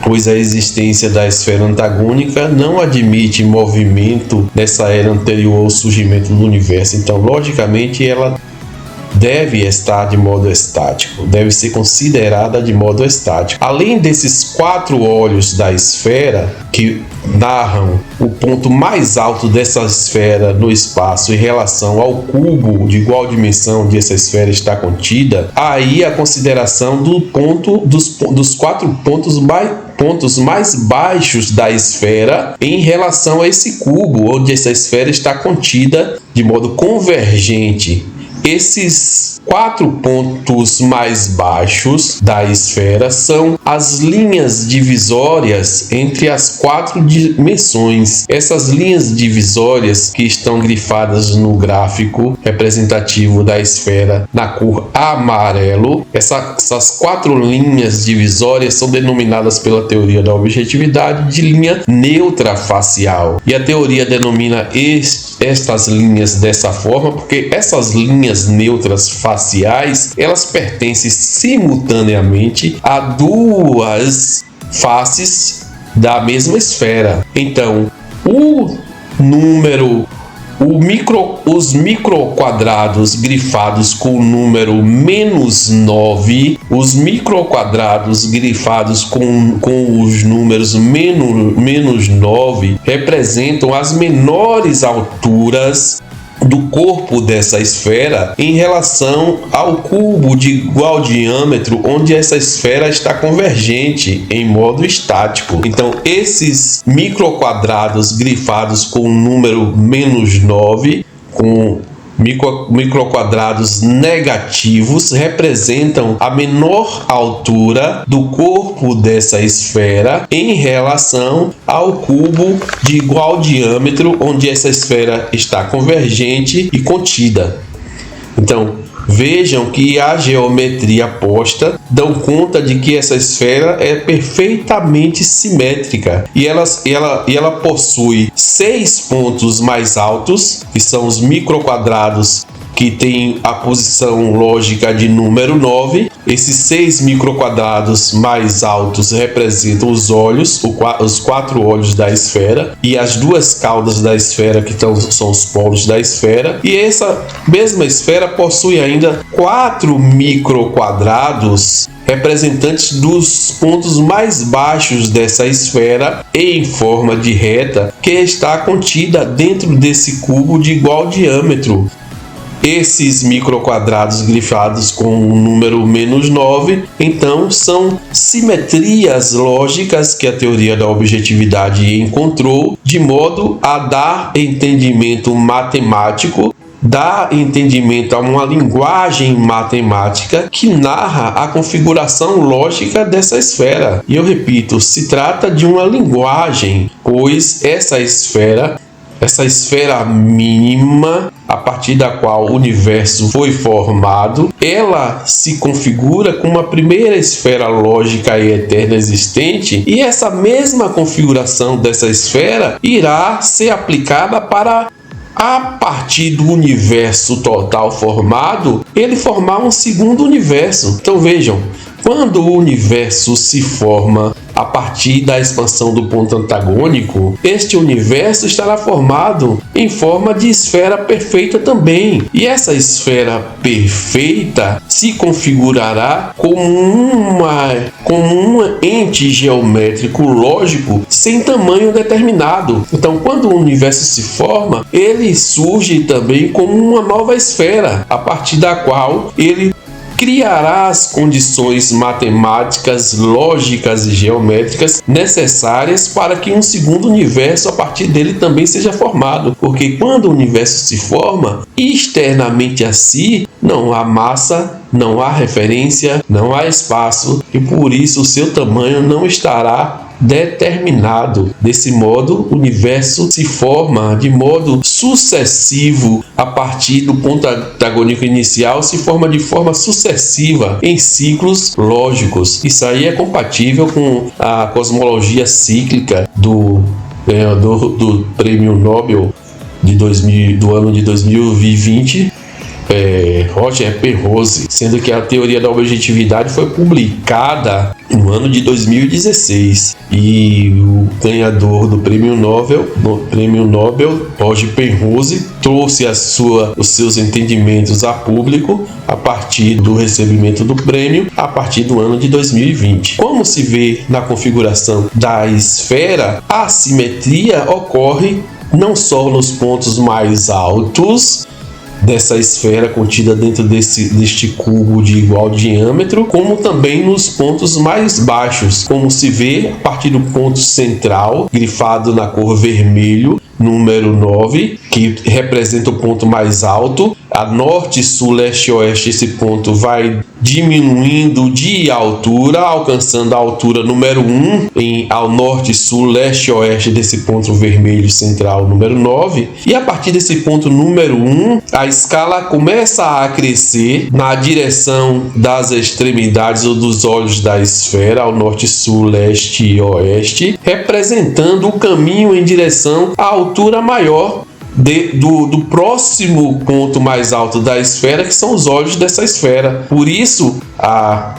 pois a existência da esfera antagônica não admite movimento nessa era anterior ao surgimento do universo. Então, logicamente, ela deve estar de modo estático, deve ser considerada de modo estático. Além desses 4 olhos da esfera que narram o ponto mais alto dessa esfera no espaço em relação ao cubo de igual dimensão onde essa esfera está contida, aí a consideração dos 4 pontos mais baixos da esfera em relação a esse cubo onde essa esfera está contida de modo convergente. Esses 4 pontos mais baixos da esfera são as linhas divisórias entre as 4 dimensões. Essas linhas divisórias que estão grifadas no gráfico representativo da esfera na cor amarelo, essas 4 linhas divisórias são denominadas pela teoria da objetividade de linha neutra facial. E a teoria denomina estas linhas dessa forma porque essas linhas neutras faciais, elas pertencem simultaneamente a 2 faces da mesma esfera. Então, os microquadrados grifados com o número -9, os microquadrados grifados com os números -9 representam as menores alturas do corpo dessa esfera em relação ao cubo de igual diâmetro onde essa esfera está convergente em modo estático. Então, esses microquadrados grifados com o número -9, com microquadrados negativos, representam a menor altura do corpo dessa esfera em relação ao cubo de igual diâmetro onde essa esfera está convergente e contida. Então, vejam que a geometria posta dão conta de que essa esfera é perfeitamente simétrica e ela possui 6 pontos mais altos, que são os microquadrados que tem a posição lógica de número 9. Esses 6 microquadrados mais altos representam os olhos, os 4 olhos da esfera, e as 2 caudas da esfera, que são os polos da esfera. E essa mesma esfera possui ainda 4 microquadrados representantes dos pontos mais baixos dessa esfera em forma de reta, que está contida dentro desse cubo de igual diâmetro. Esses microquadrados grifados com o número -9, então, são simetrias lógicas que a teoria da objetividade encontrou, de modo a dar entendimento matemático, dar entendimento a uma linguagem matemática que narra a configuração lógica dessa esfera. E eu repito, se trata de uma linguagem, pois essa esfera mínima, a partir da qual o universo foi formado, ela se configura como a primeira esfera lógica e eterna existente, e essa mesma configuração dessa esfera irá ser aplicada para, a partir do universo total formado, ele formar um segundo universo. Então vejam, quando o universo se forma a partir da expansão do ponto antagônico, este universo estará formado em forma de esfera perfeita também. E essa esfera perfeita se configurará como um ente geométrico lógico sem tamanho determinado. Então, quando o universo se forma, ele surge também como uma nova esfera, a partir da qual ele criará as condições matemáticas, lógicas e geométricas necessárias para que um segundo universo a partir dele também seja formado. Porque quando o universo se forma, externamente a si, não há massa, não há referência, não há espaço, e por isso o seu tamanho não estará determinado. Desse modo, o universo se forma de modo sucessivo a partir do ponto antagônico inicial, se forma de forma sucessiva em ciclos lógicos. Isso aí é compatível com a cosmologia cíclica do ganhador do Prêmio Nobel do ano de 2020, Roger Penrose, sendo que a teoria da objetividade foi publicada no ano de 2016 e o ganhador do prêmio Nobel, Roger Penrose, trouxe os seus entendimentos a público a partir do recebimento do prêmio a partir do ano de 2020. Como se vê na configuração da esfera, a assimetria ocorre não só nos pontos mais altos dessa esfera contida dentro deste cubo de igual diâmetro, como também nos pontos mais baixos, como se vê a partir do ponto central, grifado na cor vermelho, número 9, que representa o ponto mais alto. A norte, sul, leste e oeste, esse ponto vai diminuindo de altura, alcançando a altura número 1 ao norte, sul, leste e oeste desse ponto vermelho central número 9. E a partir desse ponto número 1, a escala começa a crescer na direção das extremidades ou dos olhos da esfera, ao norte, sul, leste e oeste, representando o caminho em direção à altura maior do próximo ponto mais alto da esfera, que são os olhos dessa esfera. Por isso, a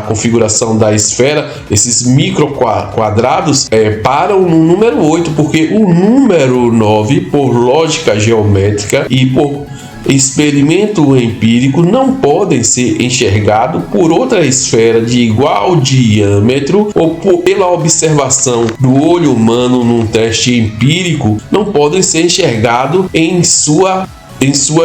configuração da esfera, esses microquadrados param no número 8, porque o número 9, por lógica geométrica e por experimento empírico, não podem ser enxergados por outra esfera de igual diâmetro ou pela observação do olho humano num teste empírico, não podem ser enxergados em sua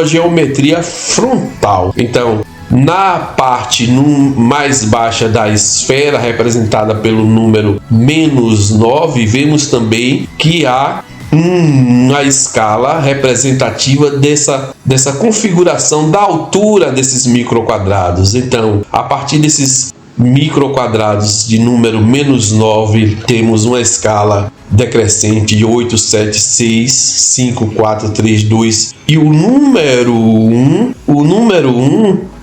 geometria frontal. Então, na parte mais baixa da esfera, representada pelo número -9, vemos também que há uma escala representativa dessa configuração da altura desses microquadrados. Então, a partir desses microquadrados de número -9, temos uma escala decrescente de 8, 7, 6, 5, 4, 3, 2 e o número 1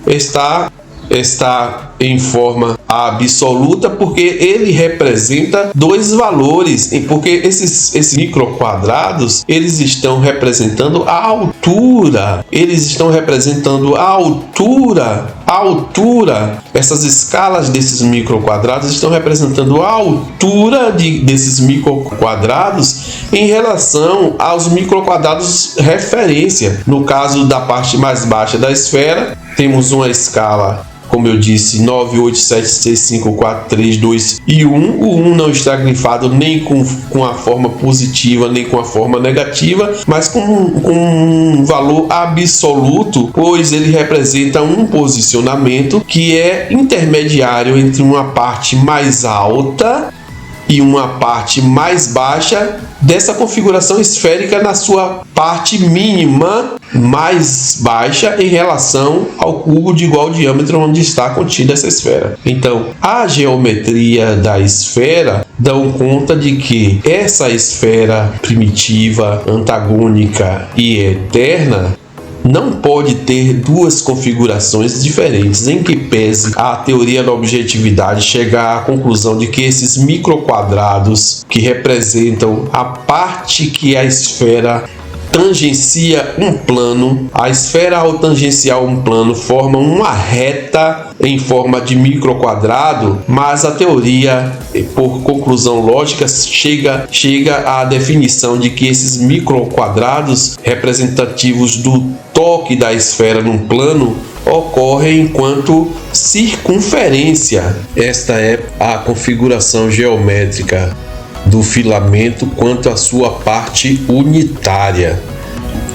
está em forma absoluta, porque ele representa dois valores, porque esses microquadrados, eles estão representando a altura, a altura, essas escalas desses microquadrados estão representando a altura desses microquadrados em relação aos microquadrados referência. No caso da parte mais baixa da esfera, temos uma escala, como eu disse, 9, 8, 7, 6, 5, 4, 3, 2 e 1. O 1 não está grifado nem com a forma positiva, nem com a forma negativa, mas com um valor absoluto, pois ele representa um posicionamento que é intermediário entre uma parte mais alta e uma parte mais baixa dessa configuração esférica, na sua parte mínima mais baixa em relação ao cubo de igual diâmetro onde está contida essa esfera. Então, a geometria da esfera dão conta de que essa esfera primitiva, antagônica e eterna não pode ter duas configurações diferentes, em que pese a teoria da objetividade chegar à conclusão de que esses microquadrados que representam a parte que a esfera tangencia um plano, a esfera ao tangenciar um plano forma uma reta em forma de microquadrado, mas a teoria, por conclusão lógica, chega à definição de que esses microquadrados representativos do toque da esfera num plano ocorrem enquanto circunferência. Esta é a configuração geométrica do filamento quanto à sua parte unitária.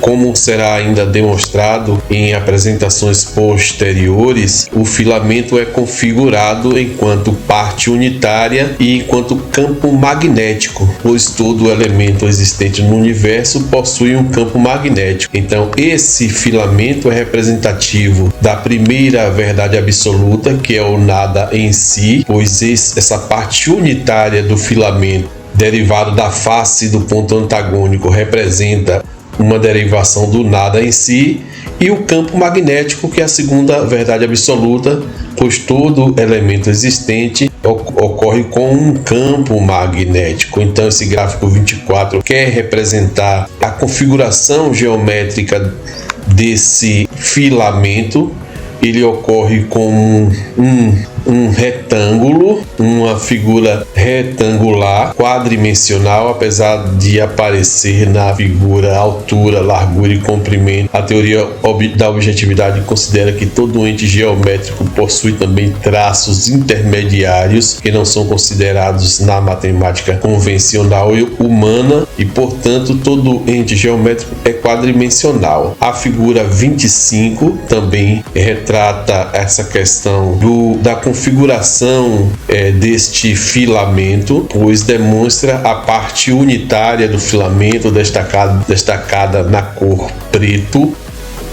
Como será ainda demonstrado em apresentações posteriores, o filamento é configurado enquanto parte unitária e enquanto campo magnético, pois todo elemento existente no universo possui um campo magnético. Então, esse filamento é representativo da primeira verdade absoluta, que é o nada em si, pois essa parte unitária do filamento, derivado da face do ponto antagônico, representa uma derivação do nada em si, e o campo magnético, que é a segunda verdade absoluta, pois todo elemento existente ocorre com um campo magnético. Então, esse gráfico 24 quer representar a configuração geométrica desse filamento, ele ocorre como um retângulo, uma figura retangular, quadridimensional, apesar de aparecer na figura altura, largura e comprimento. A teoria da objetividade considera que todo ente geométrico possui também traços intermediários que não são considerados na matemática convencional e humana e, portanto, todo ente geométrico é quadridimensional. A figura 25 também retrata essa questão da configuração deste filamento, pois demonstra a parte unitária do filamento destacada na cor preto,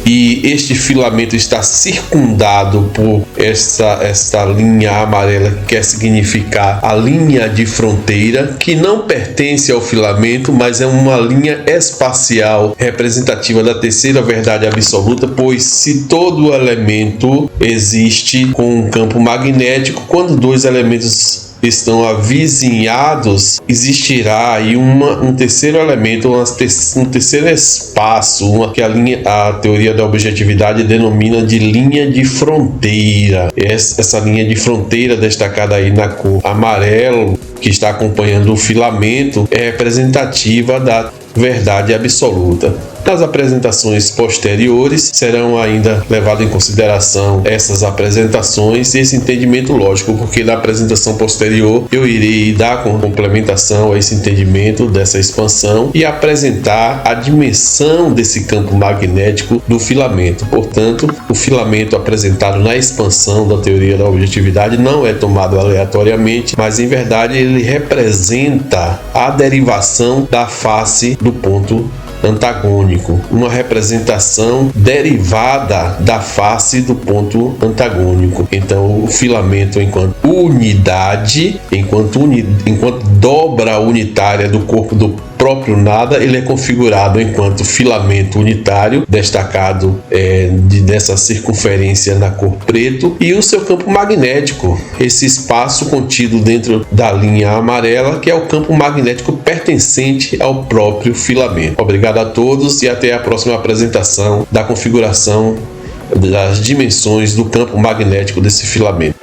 e este filamento está circundado por esta linha amarela que quer significar a linha de fronteira, que não pertence ao filamento, mas é uma linha espacial representativa da terceira verdade absoluta, pois se todo elemento existe com um campo magnético, quando dois elementos estão avizinhados, existirá aí um terceiro elemento, um terceiro espaço, que a teoria da objetividade denomina de linha de fronteira. Essa linha de fronteira destacada aí na cor amarelo, que está acompanhando o filamento, é representativa da verdade absoluta. Nas apresentações posteriores serão ainda levadas em consideração essas apresentações e esse entendimento lógico, porque na apresentação posterior eu irei dar complementação a esse entendimento dessa expansão e apresentar a dimensão desse campo magnético do filamento. Portanto, o filamento apresentado na expansão da teoria da objetividade não é tomado aleatoriamente, mas em verdade ele representa a derivação da face do ponto antagônico, uma representação derivada da face do ponto antagônico. Então, o filamento, enquanto unidade, enquanto dobra unitária do corpo do próprio nada, ele é configurado enquanto filamento unitário, destacado dessa circunferência na cor preto, e o seu campo magnético, esse espaço contido dentro da linha amarela, que é o campo magnético pertencente ao próprio filamento. Obrigado a todos e até a próxima apresentação da configuração das dimensões do campo magnético desse filamento.